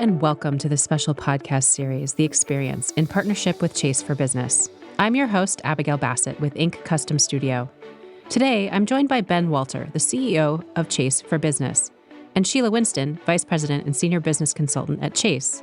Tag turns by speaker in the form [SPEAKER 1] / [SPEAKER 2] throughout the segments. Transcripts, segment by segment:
[SPEAKER 1] and welcome to this special podcast series, The Experience, in partnership with Chase for Business. I'm your host, Abigail Bassett with Inc. Custom Studio. Today, I'm joined by Ben Walter, the CEO of Chase for Business, and Shelia Winston, Vice President and Senior Business Consultant at Chase.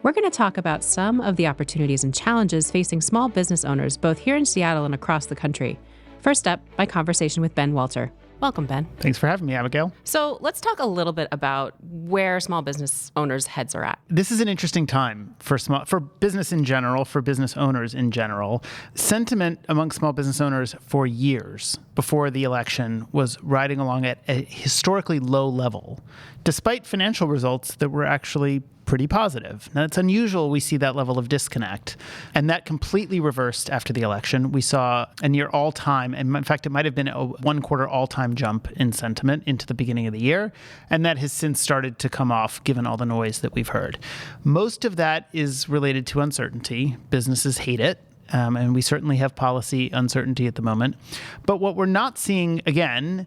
[SPEAKER 1] We're going to talk about some of the opportunities and challenges facing small business owners both here in Seattle and across the country. First up, my conversation with Ben Walter. Welcome, Ben.
[SPEAKER 2] Thanks for having me, Abigail.
[SPEAKER 1] So let's talk a little bit about where small business owners' heads are at.
[SPEAKER 2] This is an interesting time for business in general, for business owners in general. Sentiment among small business owners for years before the election was riding along at a historically low level, despite financial results that were actually pretty positive. Now, it's unusual we see that level of disconnect. And that completely reversed after the election. We saw a near all-time, and in fact, it might have been a one-quarter all-time jump in sentiment into the beginning of the year. And that has since started to come off, given all the noise that we've heard. Most of that is related to uncertainty. Businesses hate it. And we certainly have policy uncertainty at the moment. But what we're not seeing, again,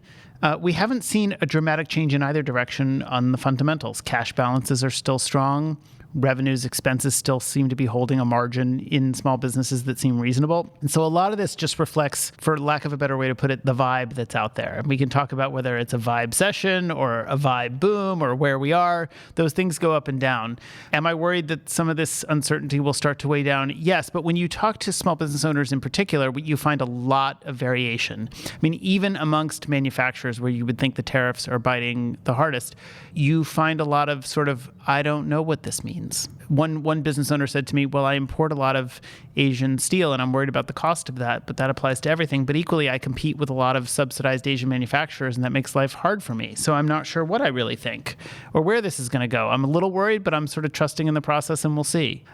[SPEAKER 2] we haven't seen a dramatic change in either direction on the fundamentals. Cash balances are still strong. Revenues, expenses still seem to be holding a margin in small businesses that seem reasonable. And so a lot of this just reflects, for lack of a better way to put it, the vibe that's out there. And we can talk about whether it's a vibe session or a vibe boom or where we are. Those things go up and down. Am I worried that some of this uncertainty will start to weigh down? Yes, but when you talk to small business owners in particular, you find a lot of variation. I mean, even amongst manufacturers where you would think the tariffs are biting the hardest, you find a lot of sort of, I don't know what this means. One business owner said to me, well, I import a lot of Asian steel and I'm worried about the cost of that, but that applies to everything. But equally, I compete with a lot of subsidized Asian manufacturers and that makes life hard for me. So I'm not sure what I really think or where this is going to go. I'm a little worried, but I'm sort of trusting in the process and we'll see.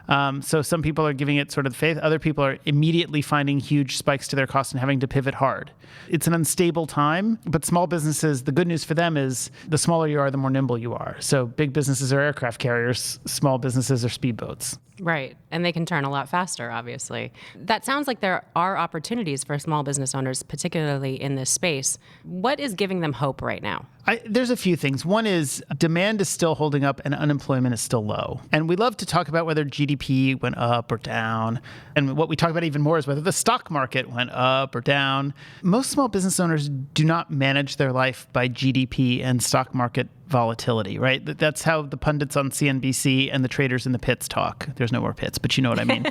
[SPEAKER 2] So some people are giving it sort of faith. Other people are immediately finding huge spikes to their cost and having to pivot hard. It's an unstable time, but small businesses, the good news for them is the smaller you are, the more nimble you are. So big businesses are aircraft carriers, small businesses are speedboats.
[SPEAKER 1] Right. And they can turn a lot faster, obviously. That sounds like there are opportunities for small business owners, particularly in this space. What is giving them hope right now?
[SPEAKER 2] There's a few things. One is demand is still holding up and unemployment is still low. And we love to talk about whether GDP went up or down. And what we talk about even more is whether the stock market went up or down. Most small business owners do not manage their life by GDP and stock market volatility, right? That's how the pundits on CNBC and the traders in the pits talk. There's no more pits, but you know what I mean.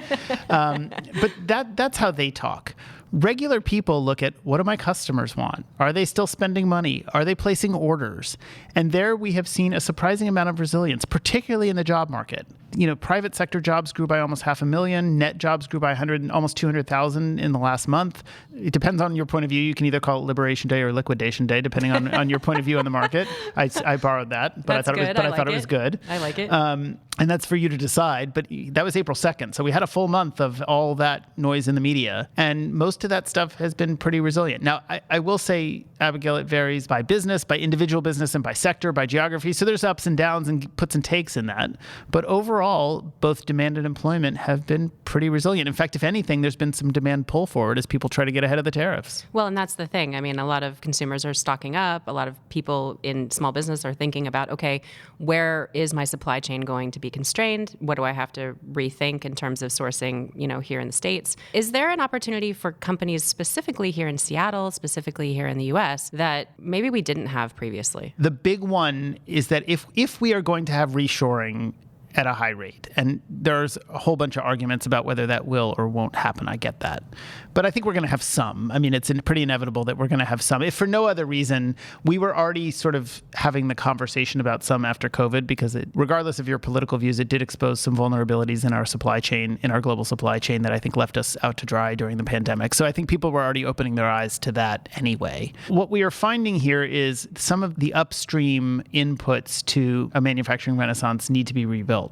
[SPEAKER 2] But that's how they talk. Regular people look at, what do my customers want? Are they still spending money? Are they placing orders? And there we have seen a surprising amount of resilience, particularly in the job market. Private sector jobs grew by almost 500,000. Net jobs grew by almost 200,000 in the last month. It depends on your point of view. You can either call it Liberation Day or Liquidation Day, depending on your point of view on the market. I borrowed that, but I thought it was good.
[SPEAKER 1] I like it.
[SPEAKER 2] And that's for you to decide. But that was April 2nd. So we had a full month of all that noise in the media. And most of that stuff has been pretty resilient. Now, I will say, Abigail, it varies by business, by individual business, and by sector, by geography. So there's ups and downs and puts and takes in that. But overall, both demand and employment have been pretty resilient. In fact, if anything, there's been some demand pull forward as people try to get ahead of the tariffs.
[SPEAKER 1] Well, and that's the thing. I mean, a lot of consumers are stocking up. A lot of people in small business are thinking about, okay, where is my supply chain going to be constrained? What do I have to rethink in terms of sourcing, here in the States? Is there an opportunity for companies specifically here in Seattle, specifically here in the US, that maybe we didn't have previously?
[SPEAKER 2] The big one is that if we are going to have reshoring at a high rate. And there's a whole bunch of arguments about whether that will or won't happen. I get that. But I think we're going to have some. I mean, it's pretty inevitable that we're going to have some. If for no other reason, we were already sort of having the conversation about some after COVID because regardless of your political views, it did expose some vulnerabilities in our supply chain, in our global supply chain that I think left us out to dry during the pandemic. So I think people were already opening their eyes to that anyway. What we are finding here is some of the upstream inputs to a manufacturing renaissance need to be rebuilt.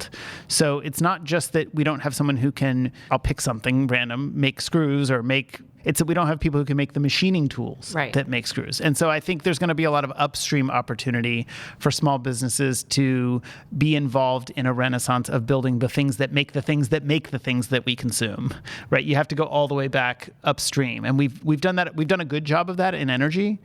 [SPEAKER 2] So it's not just that we don't have someone who can, I'll pick something random, make screws or make It's that we don't have people who can make the machining tools that make screws. And so I think there's going to be a lot of upstream opportunity for small businesses to be involved in a renaissance of building the things that make the things that make the things that we consume, right? You have to go all the way back upstream. And we've done that. We've done a good job of that in energy.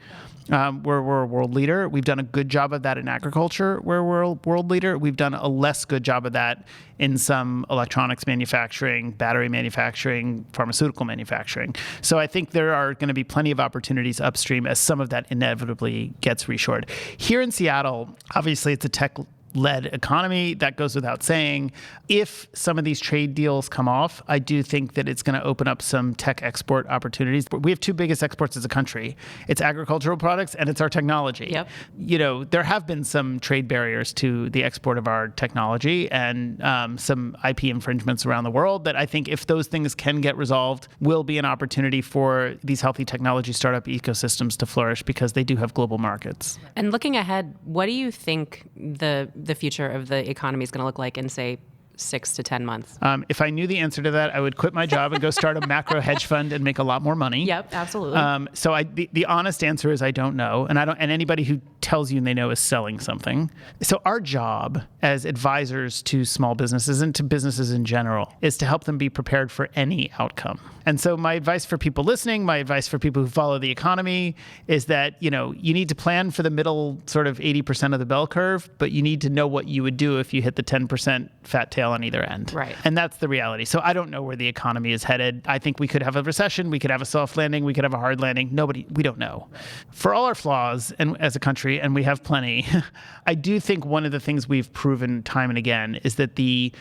[SPEAKER 2] We're a world leader. We've done a good job of that in agriculture. We're a world leader. We've done a less good job of that in some electronics manufacturing, battery manufacturing, pharmaceutical manufacturing. So I think there are going to be plenty of opportunities upstream as some of that inevitably gets reshored. Here in Seattle, obviously it's a tech-led economy. That goes without saying. If some of these trade deals come off, I do think that it's going to open up some tech export opportunities. We have two biggest exports as a country. It's agricultural products and it's our technology.
[SPEAKER 1] Yep.
[SPEAKER 2] There have been some trade barriers to the export of our technology and some IP infringements around the world that I think if those things can get resolved, will be an opportunity for these healthy technology startup ecosystems to flourish because they do have global markets.
[SPEAKER 1] And looking ahead, what do you think the future of the economy is going to look like in, say, 6 to 10 months?
[SPEAKER 2] If I knew the answer to that, I would quit my job and go start a macro hedge fund and make a lot more money.
[SPEAKER 1] Yep, absolutely.
[SPEAKER 2] So the honest answer is I don't know, and anybody who tells you they know is selling something. So our job as advisors to small businesses and to businesses in general is to help them be prepared for any outcome. And so my advice for people listening, my advice for people who follow the economy is that, you need to plan for the middle sort of 80% of the bell curve, but you need to know what you would do if you hit the 10% fat tail on either end.
[SPEAKER 1] Right.
[SPEAKER 2] And that's the reality. So I don't know where the economy is headed. I think we could have a recession, we could have a soft landing, we could have a hard landing. We don't know. For all our flaws and as a country, and we have plenty, I do think one of the things we've proven time and again is that the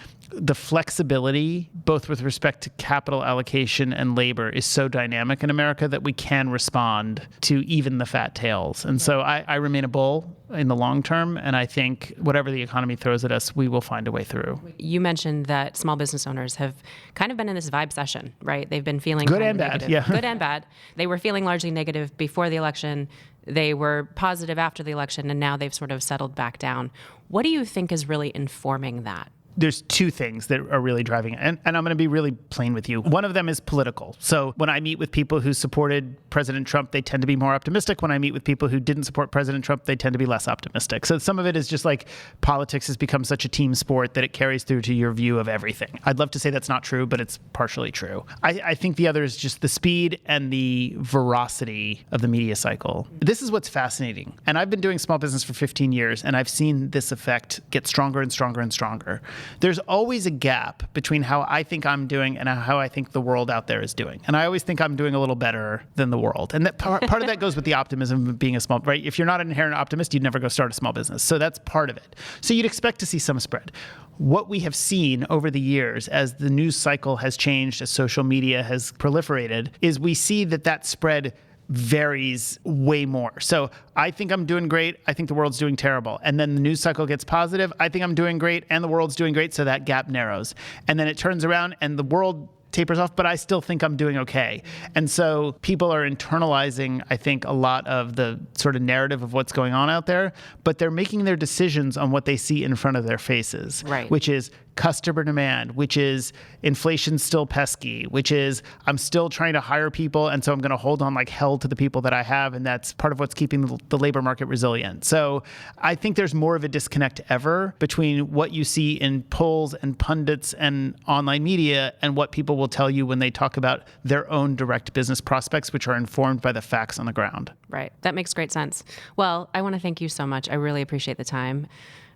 [SPEAKER 2] flexibility, both with respect to capital allocation and labor, is so dynamic in America that we can respond to even the fat tails. And so I remain a bull in the long term, and I think whatever the economy throws at us, we will find a way through.
[SPEAKER 1] You mentioned that small business owners have kind of been in this vibe session, right? They've been feeling
[SPEAKER 2] good and bad,
[SPEAKER 1] negative.
[SPEAKER 2] yeah.
[SPEAKER 1] Good and bad. They were feeling largely negative before the election. They were positive after the election, and now they've sort of settled back down. What do you think is really informing that?
[SPEAKER 2] There's two things that are really driving it. And I'm going to be really plain with you. One of them is political. So when I meet with people who supported President Trump, they tend to be more optimistic. When I meet with people who didn't support President Trump, they tend to be less optimistic. So some of it is just like politics has become such a team sport that it carries through to your view of everything. I'd love to say that's not true, but it's partially true. I think the other is just the speed and the veracity of the media cycle. This is what's fascinating. And I've been doing small business for 15 years, and I've seen this effect get stronger and stronger and stronger. There's always a gap between how I think I'm doing and how I think the world out there is doing. And I always think I'm doing a little better than the world. And that part of that goes with the optimism of being a small, right? If you're not an inherent optimist, you'd never go start a small business. So that's part of it. So you'd expect to see some spread. What we have seen over the years as the news cycle has changed, as social media has proliferated, is we see that spread varies way more. So I think I'm doing great. I think the world's doing terrible. And then the news cycle gets positive. I think I'm doing great and the world's doing great. So that gap narrows. And then it turns around and the world tapers off, but I still think I'm doing okay. And so people are internalizing, I think, a lot of the sort of narrative of what's going on out there, but they're making their decisions on what they see in front of their faces,
[SPEAKER 1] right.
[SPEAKER 2] Which is customer demand, which is inflation's still pesky, which is I'm still trying to hire people, and so I'm going to hold on like hell to the people that I have, and that's part of what's keeping the labor market resilient. So I think there's more of a disconnect ever between what you see in polls and pundits and online media and what people will tell you when they talk about their own direct business prospects, which are informed by the facts on the ground.
[SPEAKER 1] Right. That makes great sense. Well, I want to thank you so much. I really appreciate the time.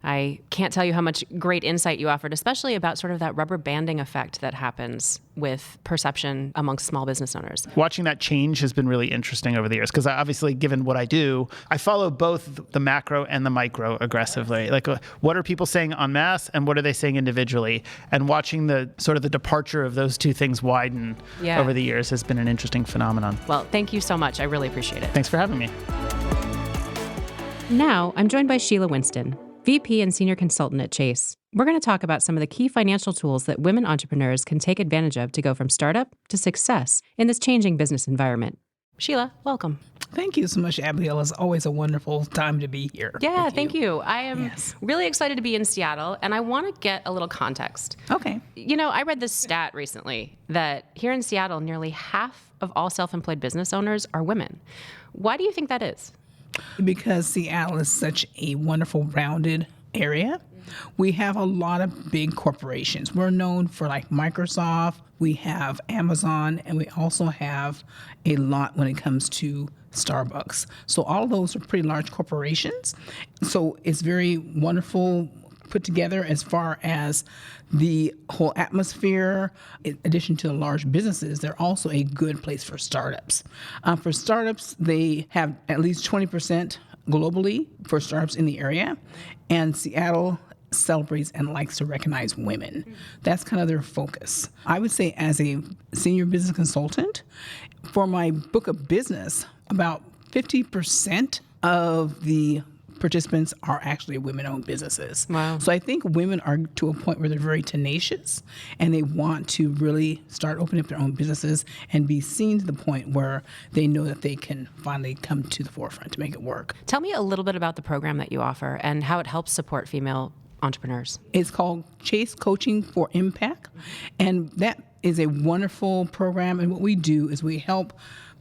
[SPEAKER 1] I can't tell you how much great insight you offered, especially about sort of that rubber banding effect that happens with perception amongst small business owners.
[SPEAKER 2] Watching that change has been really interesting over the years because obviously, given what I do, I follow both the macro and the micro aggressively. Like, what are people saying en masse and what are they saying individually? And watching the sort of the departure of those two things widen over the years has been an interesting phenomenon.
[SPEAKER 1] Well, thank you so much. I really appreciate it.
[SPEAKER 2] Thanks for having me.
[SPEAKER 1] Now, I'm joined by Shelia Winston, VP and Senior Consultant at Chase. We're going to talk about some of the key financial tools that women entrepreneurs can take advantage of to go from startup to success in this changing business environment. Sheila, welcome.
[SPEAKER 3] Thank you so much, Abigail. It's always a wonderful time to be here.
[SPEAKER 1] Yeah, thank you. I am really excited to be in Seattle, and I want to get a little context.
[SPEAKER 3] Okay.
[SPEAKER 1] I read this stat recently that here in Seattle, nearly half of all self-employed business owners are women. Why do you think that is?
[SPEAKER 3] Because Seattle is such a wonderful, rounded area. We have a lot of big corporations. We're known for like Microsoft, we have Amazon, and we also have a lot when it comes to Starbucks. So all of those are pretty large corporations. So it's very wonderful put together as far as the whole atmosphere. In addition to the large businesses, they're also a good place for startups. For startups, they have at least 20% globally for startups in the area, and Seattle celebrates and likes to recognize women. That's kind of their focus. I would say as a senior business consultant, for my book of business, about 50% of the participants are actually women-owned businesses.
[SPEAKER 1] Wow.
[SPEAKER 3] So I think women are to a point where they're very tenacious and they want to really start opening up their own businesses and be seen to the point where they know that they can finally come to the forefront to make it work.
[SPEAKER 1] Tell me a little bit about the program that you offer and how it helps support female entrepreneurs.
[SPEAKER 3] It's called Chase Coaching for Impact, and that is a wonderful program. And what we do is we help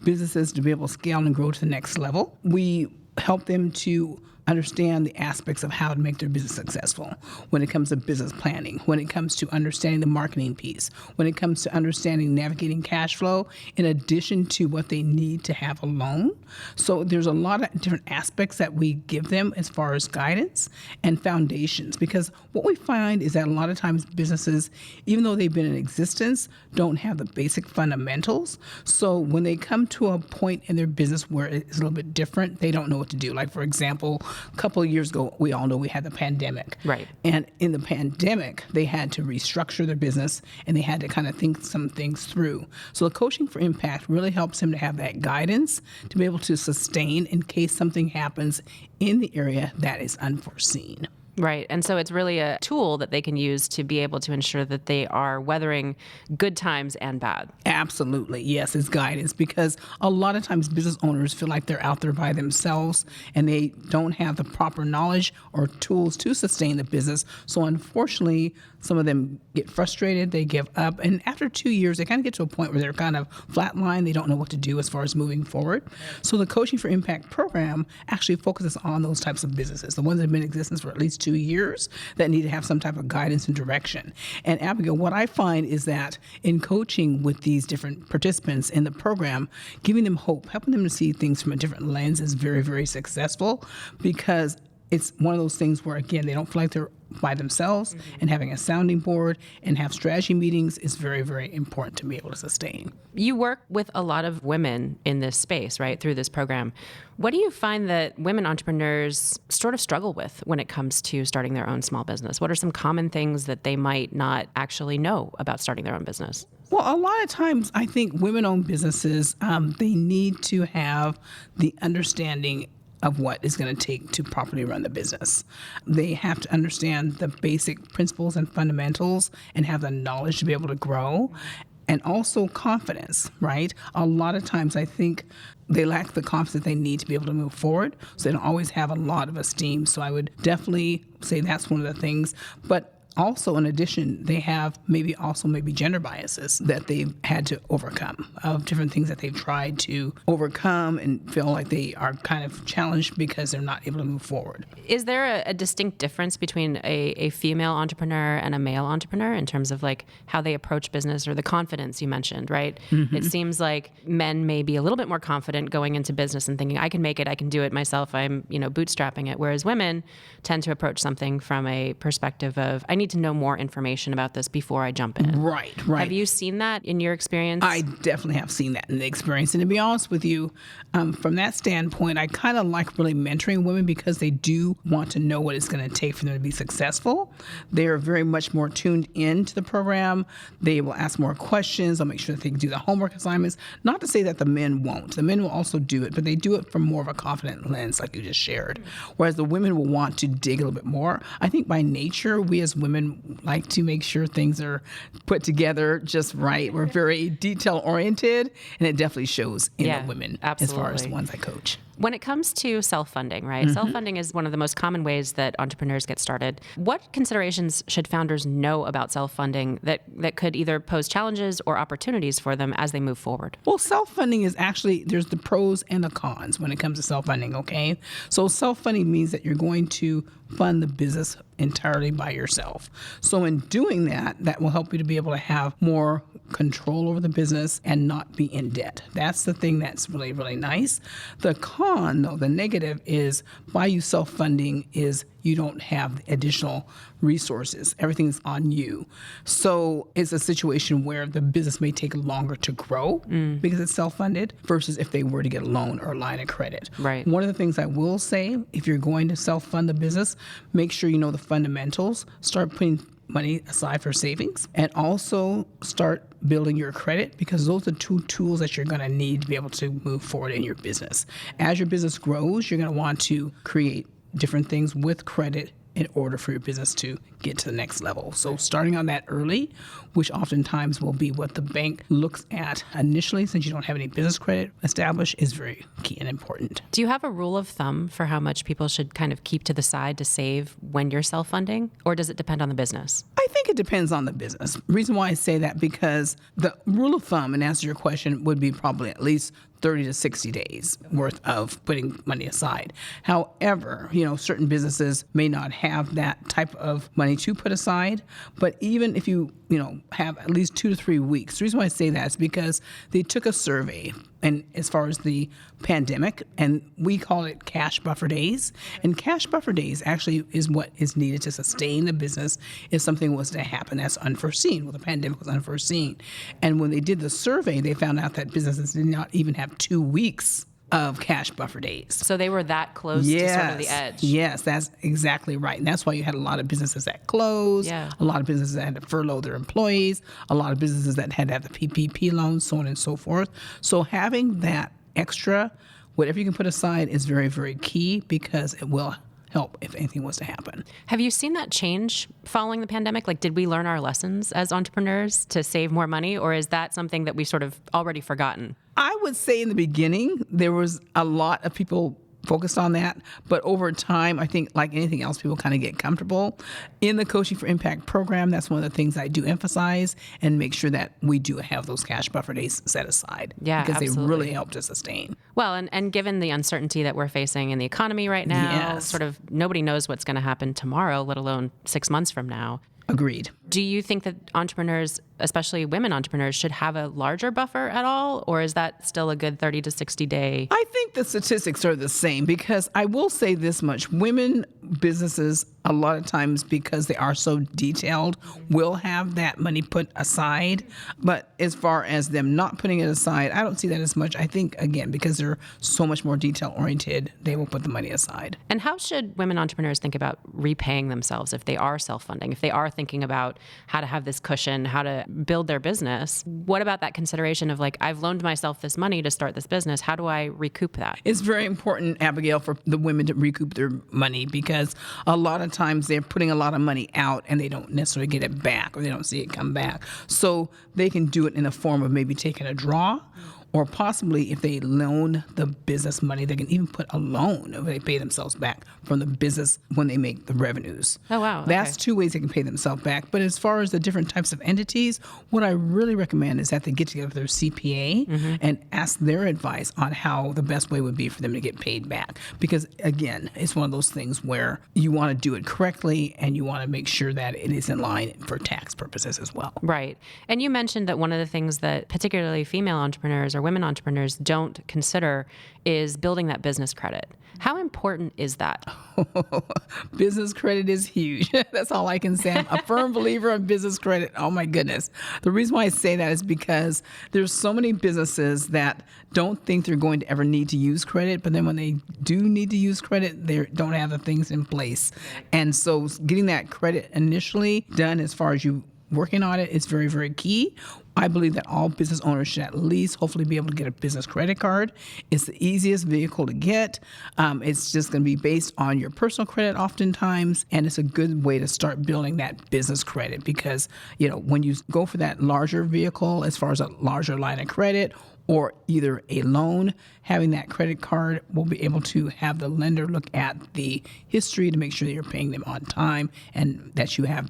[SPEAKER 3] businesses to be able to scale and grow to the next level. We help them to understand the aspects of how to make their business successful when it comes to business planning, when it comes to understanding the marketing piece, when it comes to understanding navigating cash flow, in addition to what they need to have a loan. So there's a lot of different aspects that we give them as far as guidance and foundations, because what we find is that a lot of times businesses, even though they've been in existence, don't have the basic fundamentals. So when they come to a point in their business where it's a little bit different, they don't know what to do. Like, for example, a couple of years ago, we all know we had the pandemic.
[SPEAKER 1] Right.
[SPEAKER 3] And in the pandemic, they had to restructure their business and they had to kind of think some things through. So the Coaching for Impact really helps them to have that guidance to be able to sustain in case something happens in the area that is unforeseen.
[SPEAKER 1] Right. And so it's really a tool that they can use to be able to ensure that they are weathering good times and bad.
[SPEAKER 3] Absolutely. Yes, it's guidance, because a lot of times business owners feel like they're out there by themselves and they don't have the proper knowledge or tools to sustain the business. So unfortunately, some of them get frustrated, they give up, and after 2 years, they kind of get to a point where they're kind of flatline. They don't know what to do as far as moving forward. So the Coaching for Impact program actually focuses on those types of businesses, the ones that have been in existence for at least 2 years that need to have some type of guidance and direction. And Abigail, what I find is that in coaching with these different participants in the program, giving them hope, helping them to see things from a different lens is very, very successful, because it's one of those things where, again, they don't feel like they're by themselves, and having a sounding board and have strategy meetings is very, very important to be able to sustain.
[SPEAKER 1] You work with a lot of women in this space, right, through this program. What do you find that women entrepreneurs sort of struggle with when it comes to starting their own small business? What are some common things that they might not actually know about starting their own business?
[SPEAKER 3] Well, a lot of times I think women-owned businesses, they need to have the understanding of what is going to take to properly run the business. They have to understand the basic principles and fundamentals and have the knowledge to be able to grow, and also confidence, right? A lot of times I think they lack the confidence they need to be able to move forward, so they don't always have a lot of esteem. So I would definitely say that's one of the things. But also, in addition, they have maybe gender biases that they've had to overcome, of different things that they've tried to overcome and feel like they are kind of challenged because they're not able to move forward.
[SPEAKER 1] Is there a distinct difference between a female entrepreneur and a male entrepreneur in terms of like how they approach business, or the confidence you mentioned, right? Mm-hmm. It seems like men may be a little bit more confident going into business and thinking, I can make it, I can do it myself, I'm bootstrapping it, whereas women tend to approach something from a perspective of, I need to know more information about this before I jump in.
[SPEAKER 3] Right.
[SPEAKER 1] Have you seen that in your experience?
[SPEAKER 3] I definitely have seen that in the experience. And to be honest with you, from that standpoint, I kind of like really mentoring women because they do want to know what it's going to take for them to be successful. They are very much more tuned into the program. They will ask more questions. They'll make sure that they can do the homework assignments. Not to say that the men won't. The men will also do it, but they do it from more of a confident lens, like you just shared. Whereas the women will want to dig a little bit more. I think by nature, we as women women like to make sure things are put together just right. We're very detail oriented, and it definitely shows in the women as far as the ones I coach.
[SPEAKER 1] When it comes to self-funding, right? Self-funding is one of the most common ways that entrepreneurs get started. What considerations should founders know about self-funding that could either pose challenges or opportunities for them as they move forward?
[SPEAKER 3] Well, self-funding is actually, there's the pros and the cons when it comes to self-funding, okay? So self-funding means that you're going to fund the business entirely by yourself. So in doing that, that will help you to be able to have more control over the business and not be in debt. That's the thing that's really, really nice. The con, though, the negative is by you self-funding is you don't have additional resources. Everything's on you. So it's a situation where the business may take longer to grow because it's self-funded versus if they were to get a loan or a line of credit.
[SPEAKER 1] Right.
[SPEAKER 3] One of the things I will say, if you're going to self-fund the business, make sure you know the fundamentals. Start putting money aside for savings, and also start building your credit, because those are two tools that you're going to need to be able to move forward in your business. As your business grows, you're going to want to create different things with credit in order for your business to get to the next level. So starting on that early, which oftentimes will be what the bank looks at initially, since you don't have any business credit established, is very key and important.
[SPEAKER 1] Do you have a rule of thumb for how much people should kind of keep to the side to save when you're self-funding, or does it depend on the business?
[SPEAKER 3] I think it depends on the business. Reason why I say that, because the rule of thumb, and answer your question, would be probably at least 30 to 60 days worth of putting money aside. However, certain businesses may not have that type of money to put aside, but even if you have at least 2 to 3 weeks. The reason why I say that is because they took a survey, and as far as the pandemic, and we call it cash buffer days. And cash buffer days actually is what is needed to sustain the business if something was to happen that's unforeseen. Well, the pandemic was unforeseen. And when they did the survey, they found out that businesses did not even have 2 weeks of cash buffer days.
[SPEAKER 1] So they were that close to sort of the edge.
[SPEAKER 3] Yes, that's exactly right. And that's why you had a lot of businesses that closed,
[SPEAKER 1] a
[SPEAKER 3] lot of businesses that had to furlough their employees, a lot of businesses that had to have the PPP loans, so on and so forth. So having that extra, whatever you can put aside, is very, very key, because it will help if anything was to happen.
[SPEAKER 1] Have you seen that change following the pandemic? Like, did we learn our lessons as entrepreneurs to save more money, or is that something that we sort of already forgotten?
[SPEAKER 3] I would say in the beginning, there was a lot of people focused on that. But over time, I think like anything else, people kind of get comfortable. In the Coaching for Impact program, that's one of the things I do emphasize and make sure that we do have those cash buffer days set aside.
[SPEAKER 1] Yeah,
[SPEAKER 3] because
[SPEAKER 1] absolutely.
[SPEAKER 3] they really help to sustain.
[SPEAKER 1] Well, and given the uncertainty that we're facing in the economy right now, sort of nobody knows what's going to happen tomorrow, let alone 6 months from now.
[SPEAKER 3] Agreed.
[SPEAKER 1] Do you think that entrepreneurs, especially women entrepreneurs, should have a larger buffer at all? Or is that still a good 30 to 60 day?
[SPEAKER 3] I think the statistics are the same, because I will say this much. Women businesses, a lot of times, because they are so detailed, will have that money put aside. But as far as them not putting it aside, I don't see that as much. I think, again, because they're so much more detail oriented, they will put the money aside.
[SPEAKER 1] And how should women entrepreneurs think about repaying themselves if they are self-funding, if they are thinking about how to have this cushion, how to build their business? What about that consideration of like, I've loaned myself this money to start this business. How do I recoup that?
[SPEAKER 3] It's very important, Abigail, for the women to recoup their money, because a lot of times they're putting a lot of money out and they don't necessarily get it back, or they don't see it come back. So they can do it in the form of maybe taking a draw, or possibly if they loan the business money, they can even put a loan if they pay themselves back from the business when they make the revenues.
[SPEAKER 1] Oh, wow.
[SPEAKER 3] That's two ways they can pay themselves back. But as far as the different types of entities, what I really recommend is that they get together with their CPA and ask their advice on how the best way would be for them to get paid back. Because, again, it's one of those things where you want to do it correctly and you want to make sure that it is in line for tax purposes as well.
[SPEAKER 1] Right. And you mentioned that one of the things that particularly female entrepreneurs or women entrepreneurs don't consider is building that business credit. How important is that?
[SPEAKER 3] Business credit is huge. That's all I can say. I'm a firm believer in business credit. Oh my goodness. The reason why I say that is because there's so many businesses that don't think they're going to ever need to use credit, but then when they do need to use credit, they don't have the things in place. And so getting that credit initially done as far as you working on it is very, very key. I believe that all business owners should at least hopefully be able to get a business credit card. It's the easiest vehicle to get. It's just going to be based on your personal credit oftentimes, and it's a good way to start building that business credit because, when you go for that larger vehicle, as far as a larger line of credit or either a loan, having that credit card will be able to have the lender look at the history to make sure that you're paying them on time and that you have,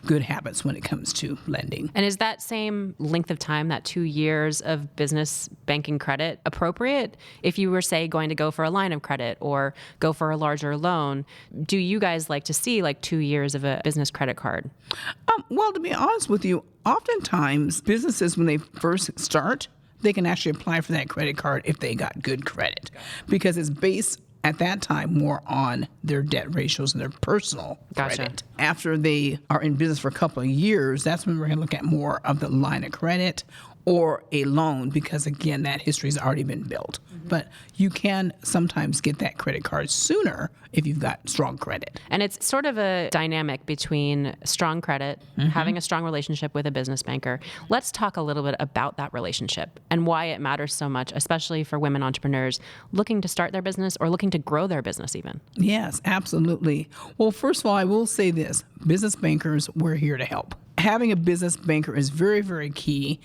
[SPEAKER 3] good habits when it comes to lending.
[SPEAKER 1] And is that same length of time, that 2 years of business banking credit, appropriate? If you were, say, going to go for a line of credit or go for a larger loan, do you guys like to see 2 years of a business credit card?
[SPEAKER 3] Well, to be honest with you, oftentimes businesses, when they first start, they can actually apply for that credit card if they got good credit because it's based at that time more on their debt ratios and their personal credit. After they are in business for a couple of years, that's when we're going to look at more of the line of credit or a loan because, again, that history has already been built. Mm-hmm. But you can sometimes get that credit card sooner if you've got strong credit.
[SPEAKER 1] And it's sort of a dynamic between strong credit, having a strong relationship with a business banker. Let's talk a little bit about that relationship and why it matters so much, especially for women entrepreneurs looking to start their business or looking to grow their business even.
[SPEAKER 3] Yes, absolutely. Well, first of all, I will say this. Business bankers, we're here to help. Having a business banker is very, very key.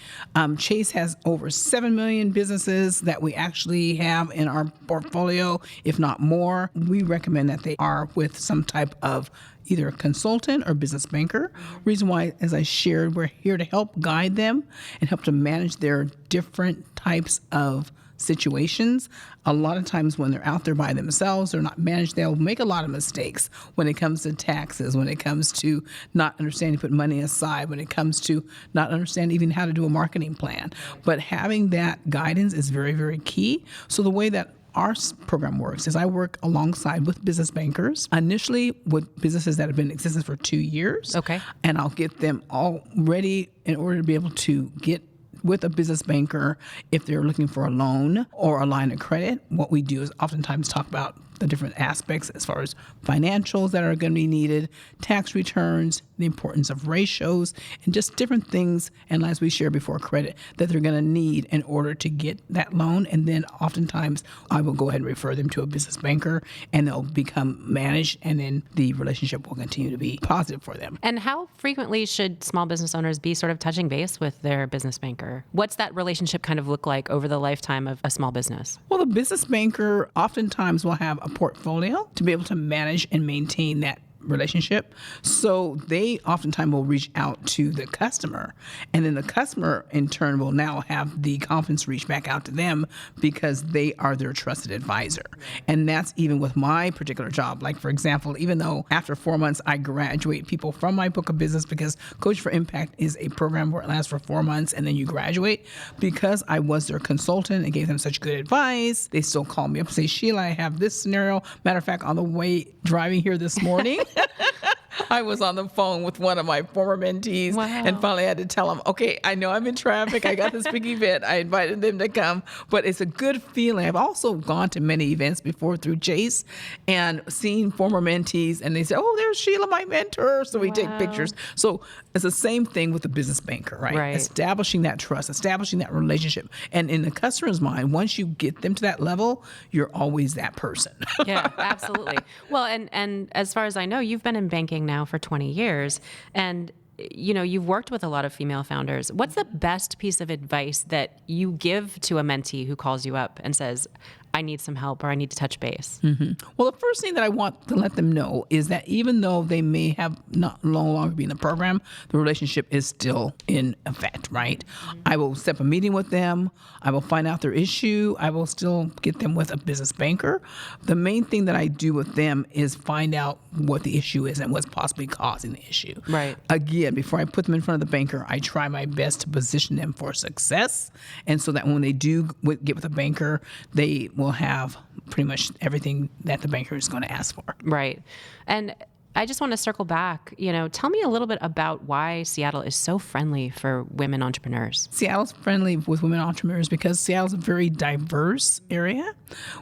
[SPEAKER 3] Chase has over 7 million businesses that we actually have in our portfolio, if not more. We recommend that they are with some type of either a consultant or business banker. Reason why, as I shared, we're here to help guide them and help to manage their different types of situations. A lot of times when they're out there by themselves, they're not managed, they'll make a lot of mistakes when it comes to taxes, when it comes to not understanding to put money aside, when it comes to not understanding even how to do a marketing plan. But having that guidance is very, very key. So the way that our program works is I work alongside with business bankers, initially with businesses that have been in existence for 2 years.
[SPEAKER 1] Okay.
[SPEAKER 3] And I'll get them all ready in order to be able to get with a business banker if they're looking for a loan or a line of credit. What we do is oftentimes talk about the different aspects as far as financials that are going to be needed, tax returns, the importance of ratios, and just different things, and as we shared before, credit, that they're going to need in order to get that loan. And then oftentimes I will go ahead and refer them to a business banker, and they'll become managed, and then the relationship will continue to be positive for them.
[SPEAKER 1] And how frequently should small business owners be sort of touching base with their business banker? What's that relationship kind of look like over the lifetime of a small business?
[SPEAKER 3] Well, the business banker oftentimes will have a portfolio to be able to manage and maintain that relationship. So they oftentimes will reach out to the customer, and then the customer in turn will now have the confidence reach back out to them because they are their trusted advisor. And that's even with my particular job. Like, for example, even though after 4 months I graduate people from my book of business because Coach for Impact is a program where it lasts for 4 months and then you graduate, because I was their consultant and gave them such good advice, they still call me up and say, Sheila, I have this scenario. Matter of fact, on the way driving here this morning, I was on the phone with one of my former mentees.
[SPEAKER 1] Wow.
[SPEAKER 3] And finally I had to tell him, okay, I know I'm in traffic. I got this big event. I invited them to come, but it's a good feeling. I've also gone to many events before through Chase and seen former mentees, and they say, oh, there's Sheila, my mentor. So we take pictures. So it's the same thing with the business banker, right? Establishing that trust, establishing that relationship. And in the customer's mind, once you get them to that level, you're always that person.
[SPEAKER 1] Yeah, absolutely. Well, and as far as I know, you've been in banking now for 20 years, and you've worked with a lot of female founders. What's the best piece of advice that you give to a mentee who calls you up and says, I need some help or I need to touch base?
[SPEAKER 3] Mm-hmm. Well, the first thing that I want to let them know is that even though they may have no longer be in the program, the relationship is still in effect, right? Mm-hmm. I will set up a meeting with them. I will find out their issue. I will still get them with a business banker. The main thing that I do with them is find out what the issue is and what's possibly causing the issue.
[SPEAKER 1] Right.
[SPEAKER 3] Again, before I put them in front of the banker, I try my best to position them for success. And so that when they do get with a banker, they will have pretty much everything that the banker is going to ask for.
[SPEAKER 1] Right. And I just want to circle back. Tell me a little bit about why Seattle is so friendly for women entrepreneurs.
[SPEAKER 3] Seattle's friendly with women entrepreneurs because Seattle's a very diverse area.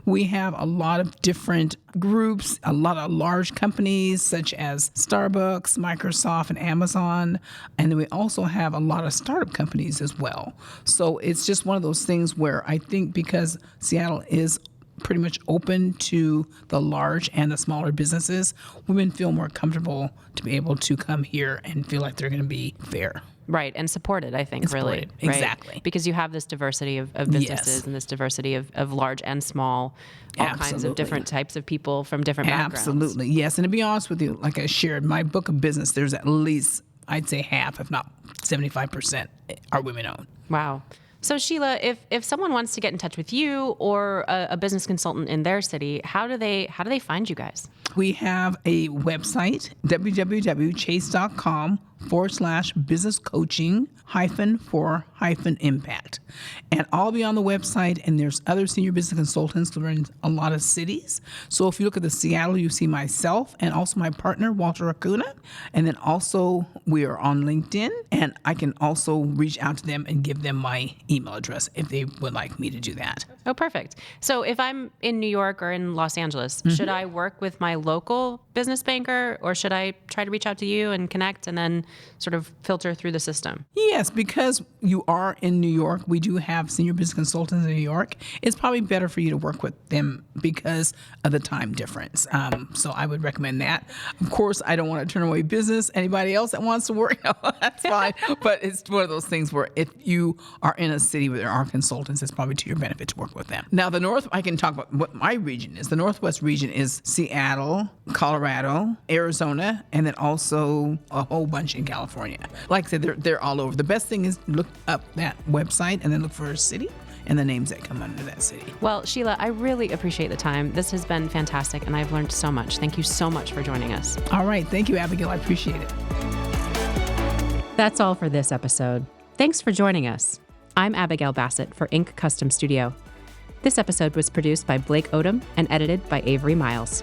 [SPEAKER 3] We have a lot of different groups, a lot of large companies such as Starbucks, Microsoft, and Amazon. And then we also have a lot of startup companies as well. So it's just one of those things where I think because Seattle is pretty much open to the large and the smaller businesses, women feel more comfortable to be able to come here and feel like they're going to be fair.
[SPEAKER 1] Right, and supported, I think, really.
[SPEAKER 3] Supported. Exactly.
[SPEAKER 1] Right? Because you have this diversity of businesses
[SPEAKER 3] Yes.
[SPEAKER 1] and this diversity of large and small, all kinds of
[SPEAKER 3] Absolutely.
[SPEAKER 1] different types of people from different backgrounds.
[SPEAKER 3] Absolutely, yes. And to be honest with you, like I shared, my book of business, there's at least, I'd say half, if not 75%, are women-owned.
[SPEAKER 1] Wow. So Sheila, if someone wants to get in touch with you or a business consultant in their city, how do they find you guys?
[SPEAKER 3] We have a website, www.chase.com/business coaching -for-impact. And I'll be on the website, and there's other senior business consultants that are in a lot of cities. So if you look at the Seattle, you see myself and also my partner, Walter Acuna. And then also we are on LinkedIn, and I can also reach out to them and give them my email address if they would like me to do that.
[SPEAKER 1] Oh, perfect. So if I'm in New York or in Los Angeles, should I work with my local business banker, or should I try to reach out to you and connect and then sort of filter through the system?
[SPEAKER 3] Yes, because you are in New York, we do have senior business consultants in New York. It's probably better for you to work with them because of the time difference. So I would recommend that. Of course, I don't want to turn away business. Anybody else that wants to work, that's fine. But it's one of those things where if you are in a city where there are consultants, it's probably to your benefit to work with them. Now, the North, I can talk about what my region is. The Northwest region is Seattle, Colorado, Arizona, and then also a whole bunch in California. Like I said, they're all over. The best thing is look up that website and then look for a city and the names that come under that city.
[SPEAKER 1] Well, Sheila, I really appreciate the time. This has been fantastic, and I've learned so much. Thank you so much for joining us.
[SPEAKER 3] All right. Thank you, Abigail. I appreciate it.
[SPEAKER 1] That's all for this episode. Thanks for joining us. I'm Abigail Bassett for Inc. Custom Studio. This episode was produced by Blake Odom and edited by Avery Miles.